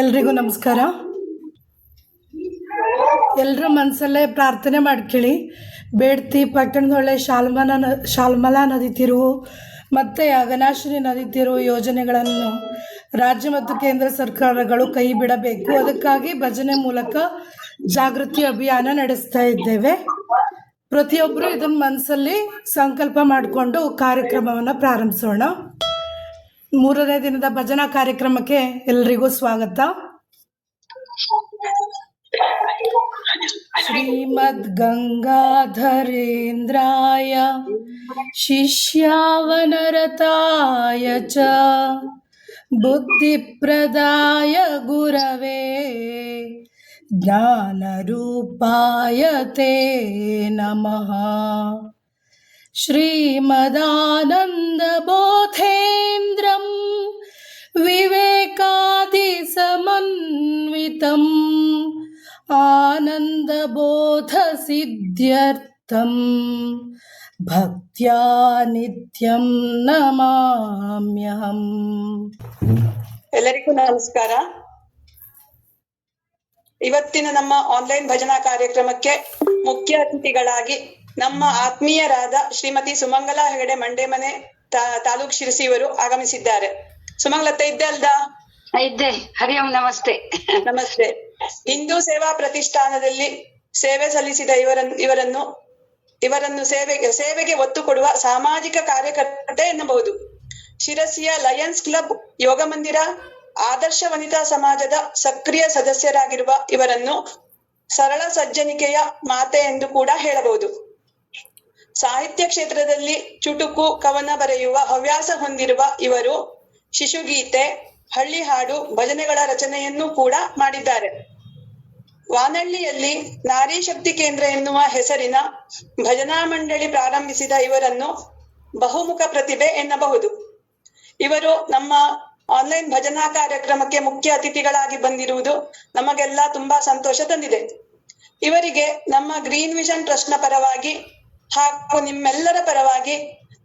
ಎಲ್ರಿಗೂ ನಮಸ್ಕಾರ. ಎಲ್ಲರೂ ಮನಸ್ಸಲ್ಲೇ ಪ್ರಾರ್ಥನೆ ಮಾಡ್ಕೊಳ್ಳಿ. ಬೇಡ್ತಿ ಪಟ್ಟಣದೊಳ್ಳೆ ಶಾಲ್ಮಲಾ ನದಿ ತಿರುವು ಮತ್ತು ಅಘನಾಶಿನಿ ನದಿ ತಿರುವು ಯೋಜನೆಗಳನ್ನು ರಾಜ್ಯ ಮತ್ತು ಕೇಂದ್ರ ಸರ್ಕಾರಗಳು ಕೈ ಬಿಡಬೇಕು. ಅದಕ್ಕಾಗಿ ಭಜನೆ ಮೂಲಕ ಜಾಗೃತಿ ಅಭಿಯಾನ ನಡೆಸ್ತಾ ಇದ್ದೇವೆ. ಪ್ರತಿಯೊಬ್ಬರು ಇದನ್ನು ಮನಸ್ಸಲ್ಲಿ ಸಂಕಲ್ಪ ಮಾಡಿಕೊಂಡು ಕಾರ್ಯಕ್ರಮವನ್ನು ಪ್ರಾರಂಭಿಸೋಣ. 3ನೇ ದಿನದ ಭಜನಾ ಕಾರ್ಯಕ್ರಮಕ್ಕೆ ಎಲ್ರಿಗೂ ಸ್ವಾಗತ. ಶ್ರೀಮದ್ ಗಂಗಾಧರೇಂದ್ರಾಯ ಶಿಷ್ಯಾವನರತಾಯ ಚ ಬುದ್ಧಿಪ್ರದಾಯ ಗುರವೇ ಜ್ಞಾನರೂಪಾಯ ತೇ ನಮಃ. ಶ್ರೀಮದಾನಂದಬೋಧೇಂದ್ರಂ ವಿವೇಕಾದಿಸಮನ್ವಿತಂ ಆನಂದಬೋಧಸಿದ್ಧ್ಯರ್ಥಂ ಭಕ್ತ್ಯಾ ನಿತ್ಯಂ ನಮಾಮ್ಯಹಂ. ಎಲ್ಲರಿಗೂ ನಮಸ್ಕಾರ. ಇವತ್ತಿನ ನಮ್ಮ ಆನ್ಲೈನ್ ಭಜನಾ ಕಾರ್ಯಕ್ರಮಕ್ಕೆ ಮುಖ್ಯ ಅತಿಥಿಗಳಾಗಿ ನಮ್ಮ ಆತ್ಮೀಯರಾದ ಶ್ರೀಮತಿ ಸುಮಂಗಲಾ ಹೆಗಡೆ ಮಂಡೇಮನೆ ತಾಲೂಕ್ ಶಿರಸಿ ಇವರು ಆಗಮಿಸಿದ್ದಾರೆ. ಸುಮಂಗಲತೆ ಇದ್ದೆ ಅಲ್ದಾ? ಇದ್ದೆ. ಹರಿ ಓಂ. ನಮಸ್ತೆ. ನಮಸ್ತೆ. ಹಿಂದೂ ಸೇವಾ ಪ್ರತಿಷ್ಠಾನದಲ್ಲಿ ಸೇವೆ ಸಲ್ಲಿಸಿದ ಇವರನ್ನು ಸೇವೆಗೆ ಒತ್ತು ಕೊಡುವ ಸಾಮಾಜಿಕ ಕಾರ್ಯಕರ್ತೆ ಎನ್ನಬಹುದು. ಶಿರಸಿಯ ಲಯನ್ಸ್ ಕ್ಲಬ್, ಯೋಗ ಮಂದಿರ, ಆದರ್ಶ ವನಿತಾ ಸಮಾಜದ ಸಕ್ರಿಯ ಸದಸ್ಯರಾಗಿರುವ ಇವರನ್ನು ಸರಳ ಸಜ್ಜನಿಕೆಯ ಮಾತೆ ಎಂದು ಕೂಡ ಹೇಳಬಹುದು. ಸಾಹಿತ್ಯ ಕ್ಷೇತ್ರದಲ್ಲಿ ಚುಟುಕು ಕವನ ಬರೆಯುವ ಹವ್ಯಾಸ ಹೊಂದಿರುವ ಇವರು ಶಿಶುಗೀತೆ, ಹಳ್ಳಿ ಹಾಡು, ಭಜನೆಗಳ ರಚನೆಯನ್ನು ಕೂಡ ಮಾಡಿದ್ದಾರೆ. ವಾನಳ್ಳಿಯಲ್ಲಿ ನಾರಿ ಶಕ್ತಿ ಕೇಂದ್ರ ಎನ್ನುವ ಹೆಸರಿನ ಭಜನಾ ಮಂಡಳಿ ಪ್ರಾರಂಭಿಸಿದ ಇವರನ್ನು ಬಹುಮುಖ ಪ್ರತಿಭೆ ಎನ್ನಬಹುದು. ಇವರು ನಮ್ಮ ಆನ್ಲೈನ್ ಭಜನಾ ಕಾರ್ಯಕ್ರಮಕ್ಕೆ ಮುಖ್ಯ ಅತಿಥಿಗಳಾಗಿ ಬಂದಿರುವುದು ನಮಗೆಲ್ಲ ತುಂಬಾ ಸಂತೋಷ ತಂದಿದೆ. ಇವರಿಗೆ ನಮ್ಮ ಗ್ರೀನ್ ವಿಷನ್ ಟ್ರಸ್ಟ್ ನ ಪರವಾಗಿ ಹಾಗೂ ನಿಮ್ಮೆಲ್ಲರ ಪರವಾಗಿ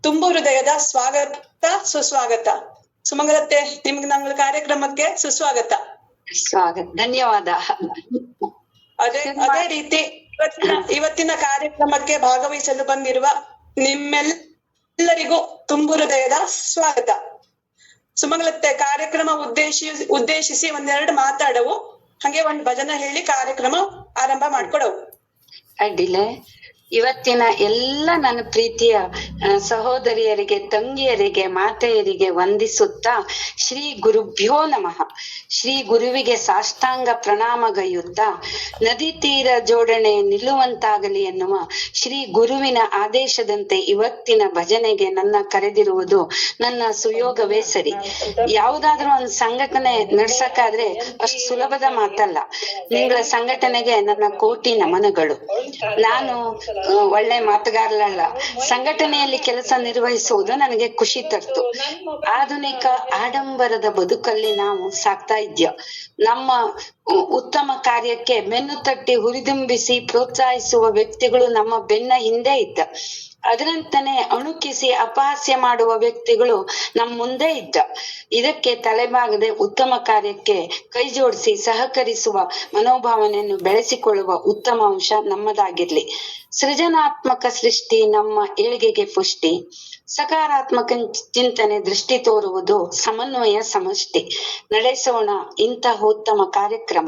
ತುಂಬು ಹೃದಯದ ಸ್ವಾಗತ, ಸುಸ್ವಾಗತ. ಸುಮಂಗಲತೆ, ನಿಮ್ಗೆ ನಮ್ಮ ಕಾರ್ಯಕ್ರಮಕ್ಕೆ ಸುಸ್ವಾಗತ. ಸ್ವಾಗತ. ಧನ್ಯವಾದ. ಅದೇ ರೀತಿ ಇವತ್ತಿನ ಕಾರ್ಯಕ್ರಮಕ್ಕೆ ಭಾಗವಹಿಸಲು ಬಂದಿರುವ ನಿಮ್ಮೆಲ್ಲರಿಗೂ ತುಂಬು ಹೃದಯದ ಸ್ವಾಗತ. ಸುಮಂಗಲತೆ, ಕಾರ್ಯಕ್ರಮ ಉದ್ದೇಶಿಸಿ ಒಂದೆರಡು ಮಾತಾಡವು, ಹಂಗೆ ಒಂದ್ ಭಜನ ಹೇಳಿ ಕಾರ್ಯಕ್ರಮ ಆರಂಭ ಮಾಡ್ಕೊಡವು. ಅಡ್ಡಿಲ್ಲ. ಇವತ್ತಿನ ಎಲ್ಲ ನನ್ನ ಪ್ರೀತಿಯ ಸಹೋದರಿಯರಿಗೆ, ತಂಗಿಯರಿಗೆ, ಮಾತೆಯರಿಗೆ ವಂದಿಸುತ್ತಾ ಶ್ರೀ ಗುರುಭ್ಯೋ ನಮಃ. ಶ್ರೀ ಗುರುವಿಗೆ ಸಾಷ್ಟಾಂಗ ಪ್ರಣಾಮಗೈಯುತ್ತಾ ನದಿ ತೀರ ಜೋಡಣೆ ನಿಲ್ಲುವಂತಾಗಲಿ ಎನ್ನುವ ಶ್ರೀ ಗುರುವಿನ ಆದೇಶದಂತೆ ಇವತ್ತಿನ ಭಜನೆಗೆ ನನ್ನ ಕರೆದಿರುವುದು ನನ್ನ ಸುಯೋಗವೇ ಸರಿ. ಯಾವುದಾದ್ರೂ ಒಂದು ಸಂಘಟನೆ ನಡ್ಸಕ್ಕಾದ್ರೆ ಅಷ್ಟು ಸುಲಭದ ಮಾತಲ್ಲ. ನಿಂಗಳ ಸಂಘಟನೆಗೆ ನನ್ನ ಕೋಟಿ ನಮನಗಳು. ನಾನು ಒಳ್ಳೆ ಮಾತುಗಾರಳಲ್ಲ. ಸಂಘಟನೆಯಲ್ಲಿ ಕೆಲಸ ನಿರ್ವಹಿಸುವುದು ನನಗೆ ಖುಷಿ ತರ್ತು. ಆಧುನಿಕ ಆಡಂಬರದ ಬದುಕಲ್ಲಿ ನಾವು ಸಾಕ್ತಾ ಇದ್ಯೋ. ನಮ್ಮ ಉತ್ತಮ ಕಾರ್ಯಕ್ಕೆ ಬೆನ್ನು ತಟ್ಟಿ ಹುರಿದುಂಬಿಸಿ ಪ್ರೋತ್ಸಾಹಿಸುವ ವ್ಯಕ್ತಿಗಳು ನಮ್ಮ ಬೆನ್ನ ಹಿಂದೆ ಇದ್ದ. ಅದರಂತಾನೆ ಅಣುಕಿಸಿ ಅಪಹಾಸ್ಯ ಮಾಡುವ ವ್ಯಕ್ತಿಗಳು ನಮ್ಮ ಮುಂದೆ ಇದ್ದ. ಇದಕ್ಕೆ ತಲೆಬಾಗದೆ ಉತ್ತಮ ಕಾರ್ಯಕ್ಕೆ ಕೈ ಜೋಡಿಸಿ ಸಹಕರಿಸುವ ಮನೋಭಾವನೆಯನ್ನು ಬೆಳೆಸಿಕೊಳ್ಳುವ ಉತ್ತಮ ಅಂಶ ನಮ್ಮದಾಗಿರ್ಲಿ. ಸೃಜನಾತ್ಮಕ ಸೃಷ್ಟಿ ನಮ್ಮ ಏಳಿಗೆಗೆ ಪುಷ್ಟಿ. ಸಕಾರಾತ್ಮಕ ಚಿಂತನೆ ದೃಷ್ಟಿ ತೋರುವುದು ಸಮನ್ವಯ ಸಮಷ್ಟಿ. ನಡೆಸೋಣ ಇಂತಹ ಉತ್ತಮ ಕಾರ್ಯಕ್ರಮ.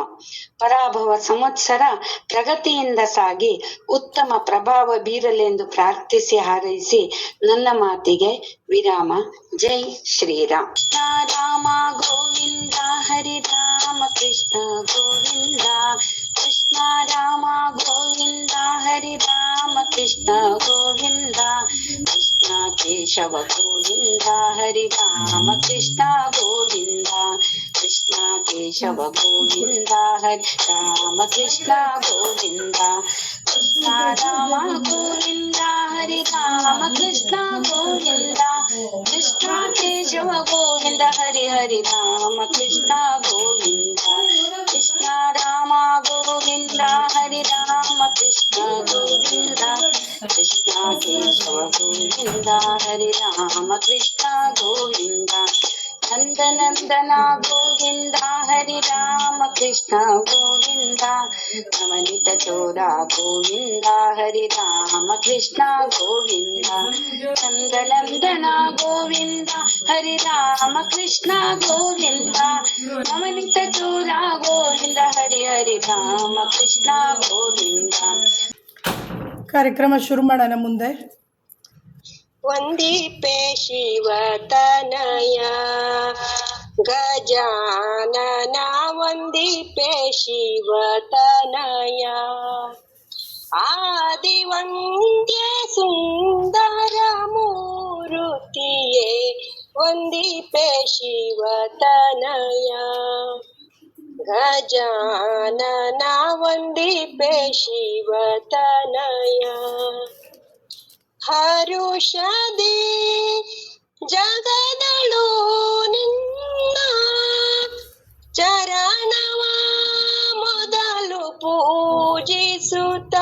ಪರಾಭವ ಸಂವತ್ಸರ ಪ್ರಗತಿಯಿಂದ ಸಾಗಿ ಉತ್ತಮ ಪ್ರಭಾವ ಬೀರಲೆಂದು ಪ್ರಾರ್ಥಿಸಿ ಹಾರೈಸಿ ನನ್ನ ಮಾತಿಗೆ ವಿರಾಮ. ಜೈ ಶ್ರೀರಾಮ್. ರಾಮ ಗೋವಿಂದ, ಹರಿ ರಾಮ ಕೃಷ್ಣ ಗೋವಿಂದ, ಕೃಷ್ಣ ರಾಮ ಗೋವಿಂದ, ಹರಿ ರಾಮ ಕೃಷ್ಣ ಗೋವಿಂದ, ಕೃಷ್ಣ ಕೇಶವ ಗೋವಿಂದ, ಹರಿ ರಾಮ ಕೃಷ್ಣ ಗೋವಿಂದ, ಕೃಷ್ಣ ಕೇಶವ ಗೋವಿಂದ, ಹರಿ ರಾಮ ಕೃಷ್ಣ ಗೋವಿಂದ, ಕೃಷ್ಣ ರಾಮ ಗೋವಿಂದ, ಹರಿ ರಾಮ ಕೃಷ್ಣ ಗೋವಿಂದ, ಕೃಷ್ಣ ಕೇಶವ ಗೋವಿಂದ, ಹರಿ ಹರಿ ರಾಮ ಕೃಷ್ಣ ಗೋವಿಂದ, ಕೃಷ್ಣ ರಾಮ ಗೋವಿಂದ, ಹರಿ ರಾಮ ಕೃಷ್ಣ ಗೋವಿಂದ, ಕೃಷ್ಣ ಕೇಶವ ಗೋವಿಂದ, ಹರಿ ರಾಮ ಕೃಷ್ಣ ಗೋವಿಂದ, ನಂದನಂದನ ಗೋವಿಂದ ಹರಿ ರಾಮ ಕೃಷ್ಣ ಗೋವಿಂದ ನವನಿತ ಚೋರ ಗೋವಿಂದ ಹರಿ ರಾಮ ಕೃಷ್ಣ ಗೋವಿಂದ ನಂದನಂದನ ಗೋವಿಂದ ಹರಿ ರಾಮ ಕೃಷ್ಣ ಗೋವಿಂದ ನವನಿತ ಚೋರ ಗೋವಿಂದ ಹರಿ ಹರಿ ರಾಮ ಕೃಷ್ಣ ಗೋವಿಂದ. ಕಾರ್ಯಕ್ರಮ ಶುರು ಮಾಡೋಣ. ಮುಂದೆ ವಂದಿಪೆ ಶಿವತನಯ ಗಜಾನನ ವಂದಿಪೆ ಶಿವತನಯ ಆದಿವಂದ್ಯ ಸುಂದರ ಮೂರುತಿಯೇ ವಂದಿಪೆ ಶಿವತನಯ ಗಜಾನನ ವಂದಿಪೆ ಶಿವತನಯ ಹರುಷದಿ ಜಗದಳು ನಿನ್ನ ಚರಣವ ಮೊದಲು ಪೂಜಿಸುತ್ತ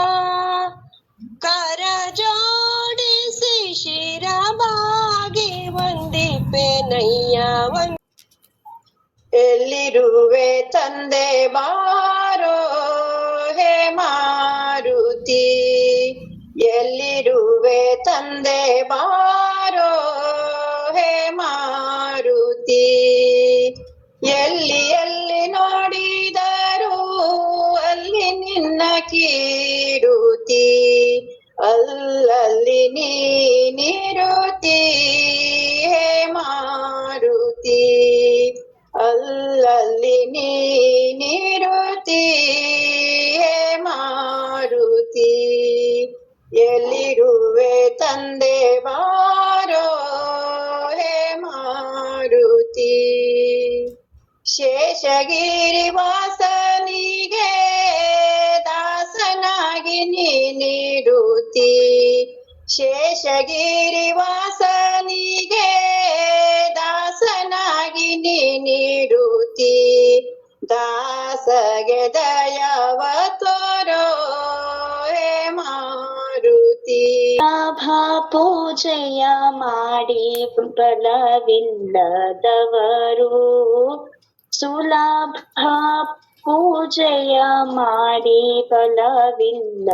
ಕರ ಜೋಡಿಸಿ ಶಿರಬಾಗಿ ವಂದಿಪೆನಯ್ಯ. ಎಲ್ಲಿರುವೆ ತಂದೆ ಬಾರೋ ಹೇ ಮಾರುತಿ, ಎಲ್ಲಿರುವೆ ತಂದೆ ಬಾರೋ ಹೇ ಮಾರುತಿ, ಎಲ್ಲಿ ಎಲ್ಲಿ ನೋಡಿದರೂ ಅಲ್ಲಿ ನಿನ್ನ ಕೀರುತಿ, ಅಲ್ಲಲ್ಲಿ ನೀನಿರುತಿ ಹೇ ಮಾರುತಿ, ಅಲ್ಲಲ್ಲಿ ನೀನಿರುತಿ ಹೇ ಮಾರುತಿ, ಎಲ್ಲಿರುವೆ ತಂದೆ ಬಾರೋ ಹೇ ಮಾರುತಿ. ಶೇಷಗಿರಿ ವಾಸನಿಗೆ ದಾಸನಾಗಿ ನೀನಿರುತಿ, ಶೇಷಗಿರಿ ವಾಸನಿಗೆ ದಾಸನಾಗಿ ನೀನಿರುತಿ, ದಾಸಗೆ ದಯವ ತೋರೋ ಹೇ ಮಾರುತಿ. ಲಾಭ ಪೂಜೆಯ ಮಾಡಿ ಫಲವಿಲ್ಲದವರು, ಸುಲಭ ಪೂಜೆಯ ಮಾಡಿ ಫಲವಿಲ್ಲದವರು,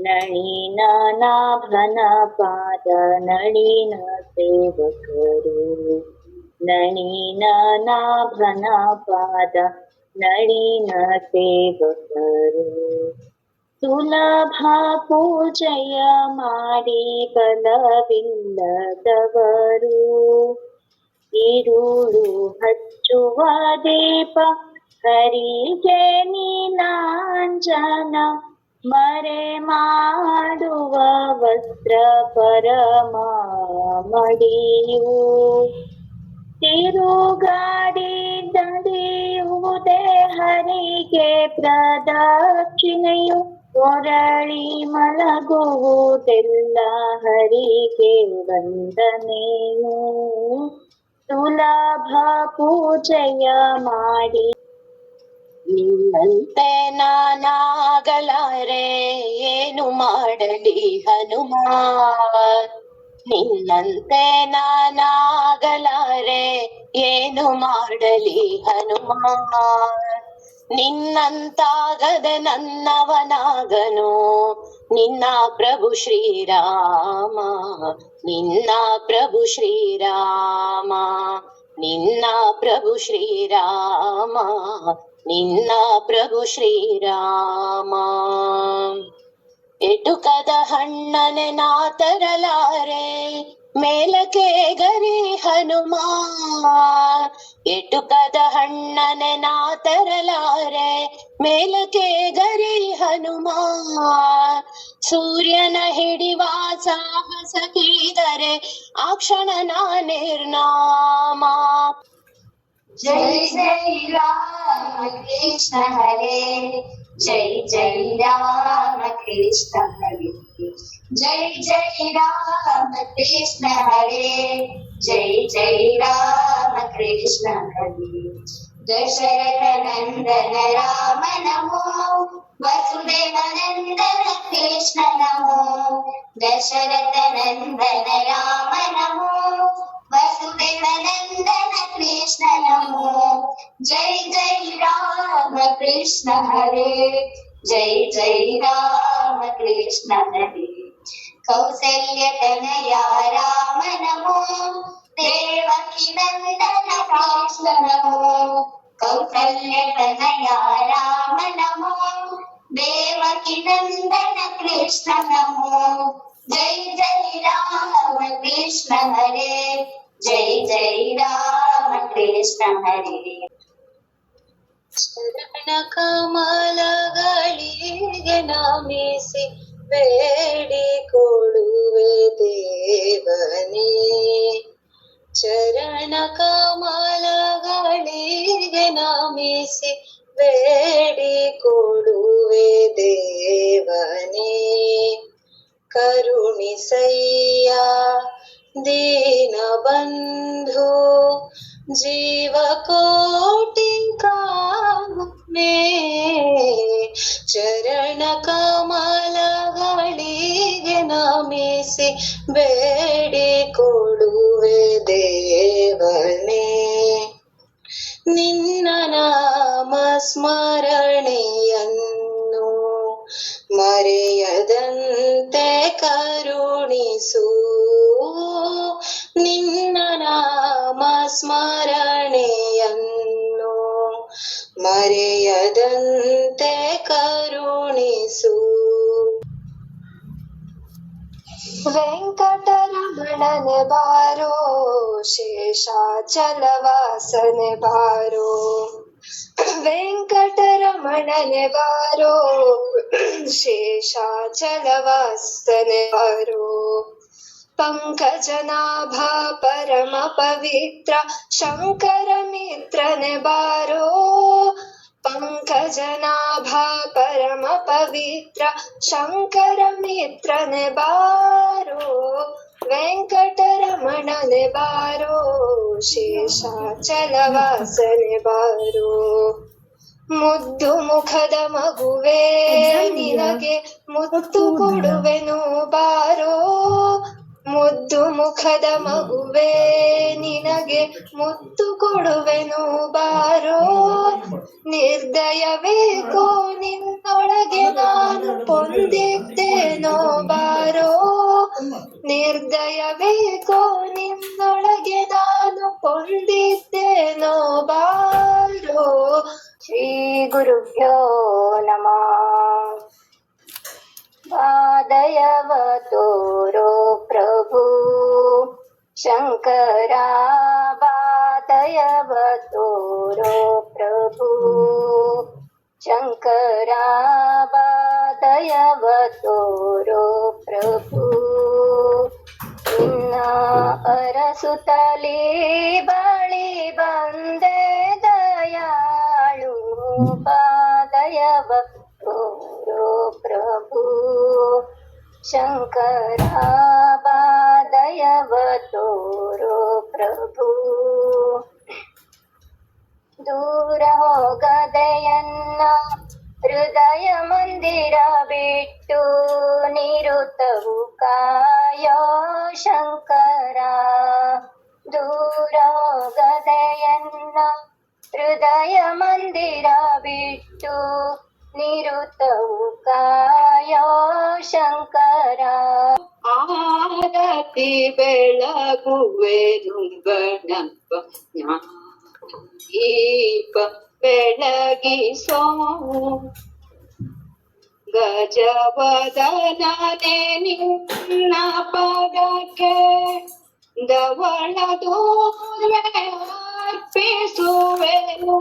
ನಳಿನ ನಾಭನ ಪಾದ ನಳಿನ ಸೇವಕರು, ನಳಿನ ನಾಭನ ಪಾದ ನಳಿನ ಸೇವಕರು, ಸುಲಭ ಪೂಜೆಯ ಮಾಡಿ ಫಲವಿಲ್ಲದವರು, ಇರುಳು ಹಚ್ಚುವ ದೀಪ ಹರಿಗೆ ನೀಲಾಂಜನ, ಮರೆ ಮಾಡುವ ವಸ್ತ್ರ ಪರಮ ಮಡಿಯು, ತಿರುಗಾಡಿ ದಂಡಿಯುವುದೇ ಹರಿಗೆ ಪ್ರದಕ್ಷಿಣೆಯು, ಒರಳಿ ಮಲಗುವುದೆಲ್ಲ ಹರಿಗೆ ವಂದನೆಯು, ಸುಲಭ ಪೂಜೆಯ ಮಾಡಿ. ನಿನ್ನಂತೆ ನಾನಾಗಲಾರೆ ಏನು ಮಾಡಲಿ ಹನುಮ, ನಿನ್ನಂತೆ ನಾನಾಗಲಾರೆ ಏನು ಮಾಡಲಿ ಹನುಮ, ನಿನ್ನಂತಾಗದೆ ನನ್ನವನಾಗನು ನಿನ್ನ ಪ್ರಭು ಶ್ರೀರಾಮ, ನಿನ್ನ ಪ್ರಭು ಶ್ರೀರಾಮ, ನಿನ್ನ ಪ್ರಭು ಶ್ರೀರಾಮ, ನಿನ್ನ ಪ್ರಭು ಶ್ರೀರಾಮ. ಎಟುಕದ ಹಣ್ಣನೆ ನಾ ತರಲಾರೆ ಮೇಲಕ್ಕೆ ಗರಿ ಹನುಮ, ಎಟುಕದ ಹಣ್ಣನೆ ನಾ ತರಲಾರೆ ಮೇಲಕ್ಕೆ ಗರಿ ಹನುಮ, ಸೂರ್ಯನ ಹಿಡಿವ ಸಾಹಸ ಕೀದರೆ ಆ ಕ್ಷಣ ನಾ ನಿರ್ನಾಮ. जय जय राम कृष्ण हरे, जय जय राम कृष्ण हरे, जय जय राम कृष्ण हरे, जय जय राम कृष्ण हरे. दशरथ नंदन राम नमो, वसुदेव नंदन कृष्ण नमो, दशरथ नंदन राम नमो, वसुदेव नंदन कृष्ण नमो। जय जय राम कृष्ण हरे, जय जय राम कृष्ण हरे। कौसल्य तनया राम नमो, देवकी नंदन कृष्ण नमो। कौसल्य तनया राम नमो, देवकी नंदन कृष्ण नमो। जय जय राम कृष्ण हरे, जय जय राम कृष्ण हरे। ಚರಣ ಕಮಲಗಳಿಗೆ ನಮಿಸಿ ಬೇಡಿಕೊಳ್ಳುವೆ ದೇವನೇ. ಚರಣ ಕಮಲಗಳಿಗೆ ನಮಿಸಿ ಬೇಡಿಕೊಳ್ಳುವೆ ದೇವನೇ. ಕರುಣಿಸಯ್ಯ ದೀನಬಂಧು ಜೀವಕೋಟಿ ಕಾಮನೆ. ಚರಣ ಕಮಲಗಳಿಗೆ ನಮಿಸಿ ಬೇಡಿಕೊಳ್ಳುವೆ ದೇವನೇ. ನಿನ್ನ ನಾಮ ಸ್ಮರಣೆಯನ್ನು ಮರೆಯದಂತೆ ಕರುಣಿಸು. ನಿನ್ನ ನಾಮ ಸ್ಮರಣೆಯನ್ನು ಮರೆಯದಂತೆ ಕರುಣಿಸು. ವೆಂಕಟರಮಣನೆ ಬಾರೋ, ಶೇಷಾಚಲವಾಸನೆ ಬಾರೋ. ವೆಂಕಟರಮಣನೆ ಬಾರೋ, ಶೇಷಾಚಲವಾಸನೆ ಬಾರೋ. ಪಂಕಜನಾಭ ಪರಮ ಪವಿತ್ರ ಶಂಕರ ಮಿತ್ರನೆ ಬಾರೋ. ಪಂಕಜನಾಭ ಪರಮ ಪವಿತ್ರ ಶಂಕರ ಮಿತ್ರನೆ ಬಾರೋ. ವೆಂಕಟರಮಣನೆ ಬಾರೋ, ಶೇಷಾಚಲವಾಸನೆ ಬಾರೋ. ಮುದ್ದು ಮುಖದ ಮಗುವೇ ನಿನಗೆ ಮುತ್ತು ಕೊಡುವೆನು ಬಾರೋ. ಮುದ್ದು ಮುಖದ ಮಗುವೇ ನಿನಗೆ ಮುತ್ತು ಕೊಡುವೆನು ಬಾರೋ. ನಿರ್ದಯವೇಕೋ ನಿನ್ನೊಳಗೆ ನಾನು ಹೊಂದಿದ್ದೇನೋ ಬಾರೋ. ನಿರ್ದಯವೇಕೋ ನಿನ್ನೊಳಗೆ ನಾನು ಹೊಂದಿದ್ದೇನೋ ಬಾರೋ. ಶ್ರೀ ಗುರುಭ್ಯೋ ನಮಃ. ಪಾದಯವ ತೋರೋ ಪ್ರಭು ಶಂಕರ, ಪಾದಯವ ತೋರೋ ಪ್ರಭು ಶಂಕರ, ಪಾದಯವ ತೋರೋ ಪ್ರಭು. ನಿನ್ನ ಅರಸುತ್ತಲೇ ಬಳಿ ಬಂದೆ ದಯಾಳು, ಪಾದಯವ ತೋರೋ ಪ್ರಭು ಶಂಕರ, ಪಾದಯವ ತೋರೋ ಪ್ರಭು. ದೂರ ಹೋಗದೆಯನ್ನ ಹೃದಯ ಮಂದಿರ ಬಿಟ್ಟು ನಿರುತವು ಕಾಯೋ ಶಂಕರ. ದೂರ ಹೋಗದೆಯನ್ನ ಹೃದಯ ಮಂದಿರ ಬಿಟ್ಟು ನಿರುತವು ಕಾಯೋ ಶಂಕರ. ಆರತಿ ಬೆಳಗುವೆನು ಗಣಪ ದೀಪ ಬೆಳಗಿಸೋ. ಗಜವದನನೆ ನಿನ್ನ ಪದಕ್ಕೆ ಧವಳ ದೂರ್ವೆ ಅರ್ಪಿಸುವೆನು.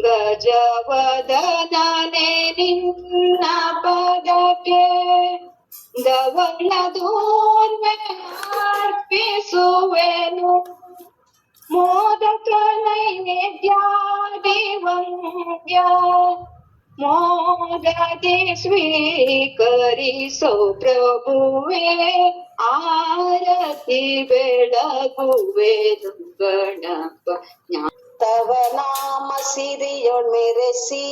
ಗಜವದನನೆ ನಿನ್ನ ಪದಕ್ಕೆ ಧವಳ ದೂರ್ವೆ ಅರ್ಪಿಸುವೆನು. ಮೋದಕ ನೈವೇದ್ಯಾದಿ ವಂದ್ಯ ಮೋದದಿ ಸ್ವೀಕರಿಸೋ ಪ್ರಭುವೇ. ಆರತಿ ಬೆಳಗುವೆನು ಗಣಪ ತವ ನಾಮ ಸಿರಿಯೊಳ್ ಮೆರೆಸಿ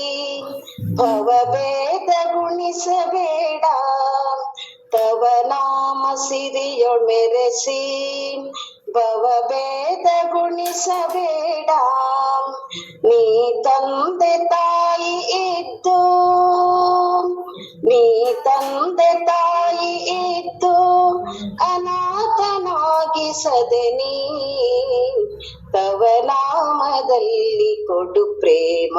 ಭವಭೇದ ಗುಣಿಸಬೇಡ. ತವ ನಾಮ ಸಿರಿಯೊಳ್ ಮೆರೆಸಿ ಭವಭೇದ ಗುಣಿಸಬೇಡ. ನೀ ತಂದೆ ತಾಯಿ ಇದ್ದು, ನೀ ತಂದೆ ತಾಯಿ ಇದ್ದು ಅನಾಥನಾಗಿಸದೆ ನೀ ತವ ನಾಮದಲ್ಲಿ ಕೊಡು ಪ್ರೇಮ.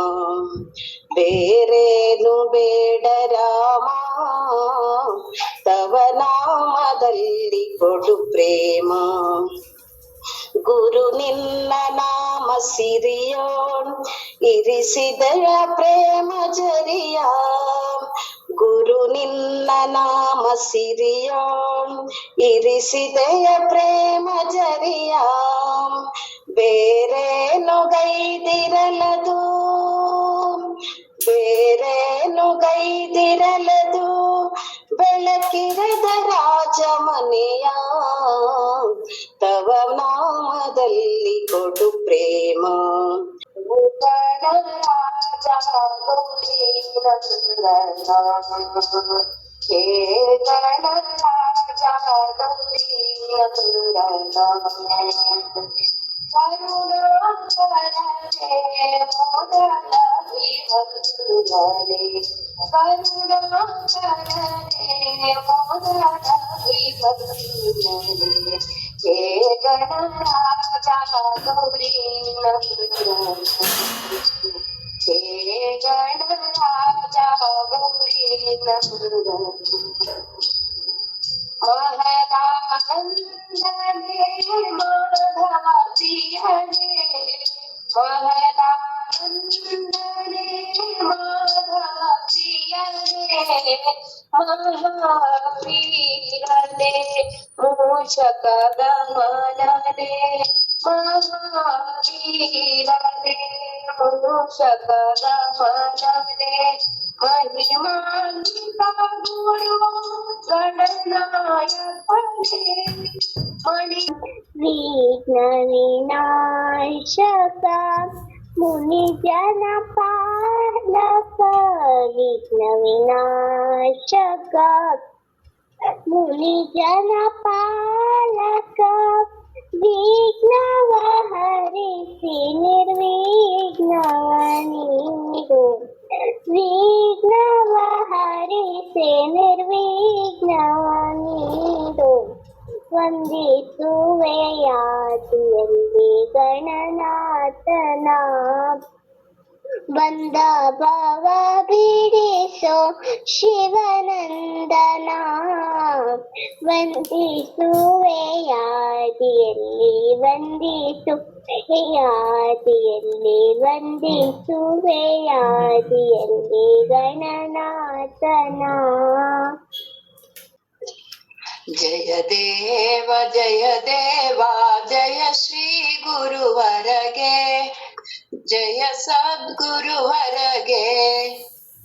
ಬೇರೇನು ಬೇಡ ರಾಮ, ತವ ನಾಮದಲ್ಲಿ ಕೊಡು ಪ್ರೇಮ. ಗುರು ನಿನ್ನ ನಾಮ ಸಿರಿಯೋಣ್ ಇರಿಸಿದಯ ಪ್ರೇಮ ಜರಿಯ. ಗುರು ನಿನ್ನ ನಾಮ ಸಿರಿಯೋಣ್ ಇರಿಸಿದಯ ಪ್ರೇಮ ಜರಿಯ. ಬೇರೇನು ಗೈದಿರಲದು, ಬೇರೇನು ಗೈದಿರಲದು ಬೆಳಕಿರದ ರಾಜ ಮನೆಯ. ತವ ನಾಮದಲ್ಲಿ ಕೊಡು ಪ್ರೇಮ. ಹೇ ಗಣರಾಜ ಕರುಣಾಕರನೆ ಮೊದಲಾಗಿ ಬಂದುರಲೆ. ಕರುಣಾಕರನೆ ಮೊದಲಾಗಿ ಬಂದುರಲೆ. ಹೇ ಗಣರಾಜ ಗೌರಿ ನಂದನ. ಹೇ ಗಣರಾಜ ಗೌರಿ ನಂದನ. ಮಹದಾನಂದನೆ ಮಾಧವಪ್ರಿಯನೇ. ಮಹದಾನಂದನೆ ಮಾಧವಪ್ರಿಯನೇ. ಮಹಾವೀರನೇ ಮೂಷಕ ಗಮನನೇ. ಮಹಾವೀರನೇ ಮೂಷಕ ಗಮನನೇ. ಮಹಿಮಾನ್ವಿತ ಗುರು ಗಣನಾಯಕನೇ. ಮಣಿ ವಿಘ್ನ ವಿನಾಶಕ ಮುನಿ ಜನ ಪಾಲಕ. ವಿಘ್ನ ವಿನಾಶಕ ಮುನಿ ಜನ ಪಾಲಕ. ವಿಘ್ನವ ಹರಿಸಿ ನಿರ್ವಿಘ್ನವ ನೀಡು. ವಿಘ್ನವ ಹರಿಸಿ ನಿರ್ವಿಘ್ನವ ನೀಡು. ವಂದಿಸುವೆಯಾದಿಯಲ್ಲಿ ಗಣನಾಥನ. ಬಂದ ಭವ ಬಿಡಿಸೋ ಶಿವನಂದನ. ವಂದಿಸುವೆಯಾದಿಯಲ್ಲಿ ವಂದಿಸುವೆಯಾದಿಯಲ್ಲಿ ವಂದಿಸುವೆಯಾದಿಯಲ್ಲಿ ಗಣನಾಥನ. ಜಯ ದೇವ ಜಯ ದೇವ ಜಯ ಶ್ರೀ ಗುರುವರಗೆ. ಜಯ ಸದ್ಗುರುವರಗೆ.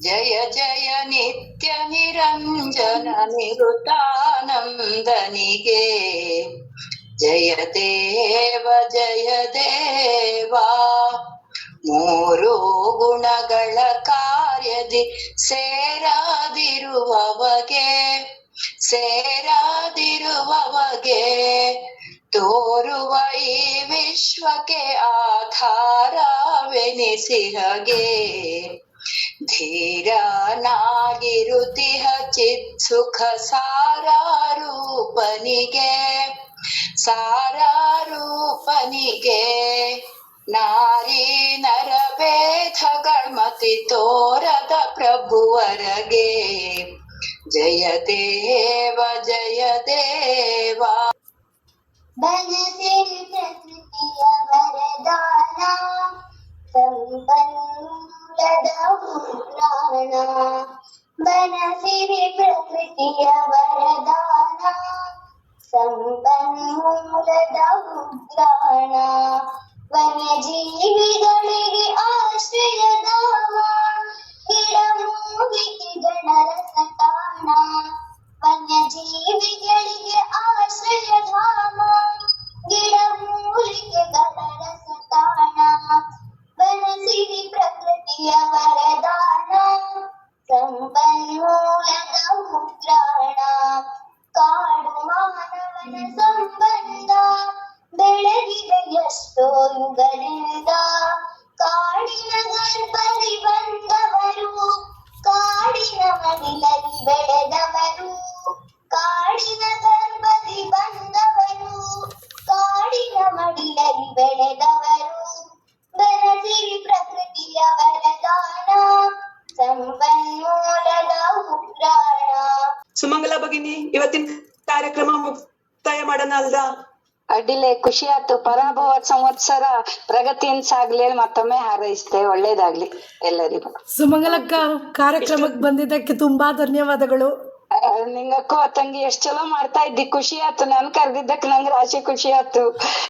ಜಯ ಜಯ ನಿತ್ಯ ನಿರಂಜನ ನಿರುತಾನಂದನಿಗೆ. ಜಯ ದೇವ ಜಯ ದೇವ. ಮೂರು ಗುಣಗಳ ಕಾರ್ಯದಿ ಸೇರಾದಿರುವವಗೆ, ಸೇರಾದಿರುವವಗೆ ತೋರುವ ಈ ವಿಶ್ವಕ್ಕೆ ಆಧಾರವೆನಿಸಿಹಗೆ. ಧೀರನಾಗಿರುತಿಹ ಚಿತ್ಸುಖ ಸಾರಾರೂಪನಿಗೆ, ಸಾರಾರೂಪನಿಗೆ. ನಾರಿ ನರಭೇದಗಳ್ಮತಿ ತೋರದ ಪ್ರಭುವರಗೆ. ಜಯ ದೇವ ಜಯ ದೇವ. ಬನಸಿರಿ ಪ್ರಕೃತಿಯ ವರದಾನ, ಸಂಪನ್ಮೂಲದ ಪ್ರಾಣ. ಬನಸಿರಿ ಪ್ರಕೃತಿಯ ವರದಾನ, ಸಂಪನ್ಮೂಲದ ಪ್ರಾಣ. ವನ್ಯಜೀವಿಗಳಿಗೆ ಆಶ್ರಯಧಾಮ, ಗಿಡಮೂಲಿಕೆಗಳ ರಸತಾಣ. ವನ್ಯಜೀವಿಗಳಿಗೆ ಆಶ್ರಯಧಾಮ, ಗಿಡಮೂಲಿಕೆಗಳ ರಸತಾಣ. ಯುಗದಿಂದ ಕಾಡಿನ ಗರ್ಭದಿ ಬಂದವರು, ಕಾಡಿನ ಮಡಿಲಲ್ಲಿ ಬೆಳೆದವರು, ಕಾಡಿನ ಗರ್ಭದಿ ಬಂದವರು, ಕಾಡಿನ ಮಡಿಲಲ್ಲಿ ಬೆಳೆದವರು, ಬೆರಸಿರಿ ಪ್ರಕೃತಿಯ ವರದಾನ, ಸಂಪನ್ಮೂಲದ ಉಗ್ರಾಣ. ಸುಮಂಗಲ ಭಗಿನಿ, ಇವತ್ತಿನ ಕಾರ್ಯಕ್ರಮ ಮುಕ್ತಾಯ ಮಾಡೋಣ ಅಲ್ದಾ? ಅಡ್ಡಿಲೆ, ಖುಷಿ ಆಯ್ತು. ಪರಾಭವ ಸಂವತ್ಸರ ಪ್ರಗತಿಯಿಂದ ಸಾಗ್ಲಿ ಅಂತ ಮತ್ತೊಮ್ಮೆ ಹಾರೈಸ್ತೇವೆ. ಒಳ್ಳೇದಾಗ್ಲಿ ಎಲ್ಲರಿಗೂ. ಸುಮಂಗಲಕ್ಕ, ಕಾರ್ಯಕ್ರಮಕ್ಕೆ ಬಂದಿದ್ದಕ್ಕೆ ತುಂಬಾ ಧನ್ಯವಾದಗಳು. ನಿಂಗಕ್ಕೂ ತಂಗಿ ಎಷ್ಟ್ ಚಲೋ ಮಾಡ್ತಾ ಇದ್ದಿ. ಖುಷಿ ಆಯ್ತು. ನನ್ ಕರ್ದಿದ್ದಕ್ ನಂಗ್ ರಾಶಿ ಖುಷಿ ಆಯ್ತು.